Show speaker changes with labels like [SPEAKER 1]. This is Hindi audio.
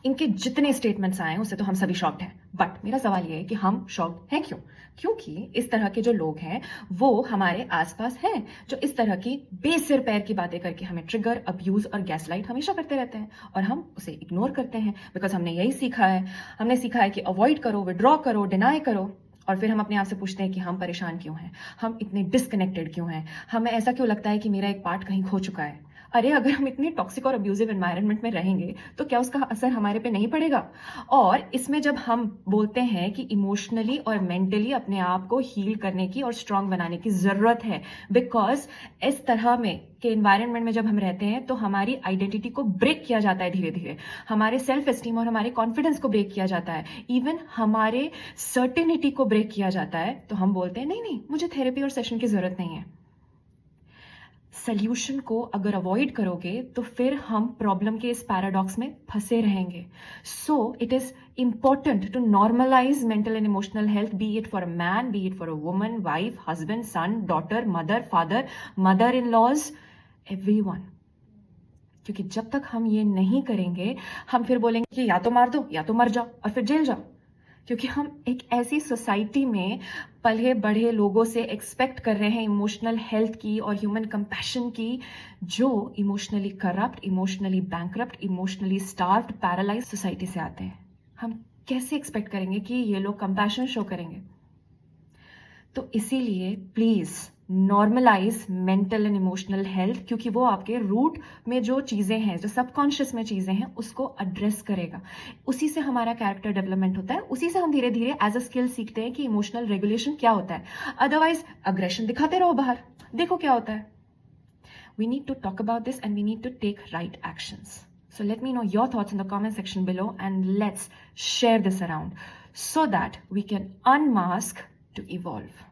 [SPEAKER 1] इनके जितने स्टेटमेंट्स आए उससे तो हम सभी शॉक्ड हैं, बट मेरा सवाल ये है कि हम शॉक्ड हैं क्यों? क्योंकि इस तरह के जो लोग हैं वो हमारे आसपास हैं, जो इस तरह की बेसिर पैर की बातें करके हमें ट्रिगर, अब्यूज और गैसलाइट हमेशा करते रहते हैं और हम उसे इग्नोर करते हैं बिकॉज हमने यही सीखा है। हमने सीखा है कि अवॉइड करो, विड्रॉ करो, डिनाई करो, और फिर हम अपने आप से पूछते हैं कि हम परेशान क्यों हैं, हम इतने डिस्कनेक्टेड क्यों हैं, हमें ऐसा क्यों लगता है कि मेरा एक पार्ट कहीं खो चुका है। अरे अगर हम इतने टॉक्सिक और अब्यूजिव एनवायरनमेंट में रहेंगे तो क्या उसका असर हमारे पे नहीं पड़ेगा? और इसमें जब हम बोलते हैं कि इमोशनली और मेंटली अपने आप को हील करने की और स्ट्रांग बनाने की जरूरत है, बिकॉज इस तरह में के एनवायरनमेंट में जब हम रहते हैं तो हमारी आइडेंटिटी को ब्रेक किया जाता है धीरे धीरे, हमारे सेल्फ एस्टीम और हमारे कॉन्फिडेंस को ब्रेक किया जाता है, इवन हमारे सर्टेनिटी को ब्रेक किया जाता है। तो हम बोलते हैं नहीं नहीं, मुझे थेरेपी और सेशन की जरूरत नहीं है। सल्यूशन को अगर अवॉइड करोगे तो फिर हम प्रॉब्लम के इस पैराडॉक्स में फंसे रहेंगे। So it is important to normalise mental and emotional health, be it for a man, be it for a woman, wife, husband, son, daughter, mother, father, mother in laws, everyone. क्योंकि जब तक हम ये नहीं करेंगे हम फिर बोलेंगे कि या तो मार दो या तो मर जाओ और फिर जेल जाओ, क्योंकि हम एक ऐसी सोसाइटी में पले बढ़े लोगों से एक्सपेक्ट कर रहे हैं इमोशनल हेल्थ की और ह्यूमन कंपैशन की, जो emotionally corrupt, emotionally bankrupt, emotionally starved, paralyse society से आते हैं। हम कैसे एक्सपेक्ट करेंगे कि ये लोग कंपैशन शो करेंगे? तो इसीलिए please normalise mental and emotional health, क्योंकि वो आपके रूट में जो चीजें हैं, जो सबकॉन्शियस में चीजें हैं, उसको एड्रेस करेगा। उसी से हमारा कैरेक्टर डेवलपमेंट होता है, उसी से हम धीरे धीरे एज अ स्किल सीखते हैं कि इमोशनल रेगुलेशन क्या होता है। अदरवाइज अग्रेशन दिखाते रहो बाहर, देखो क्या होता है। We need to talk about this and we need to take right actions. So let me know your thoughts in the comment section below and let's share this around so that we can unmask to evolve.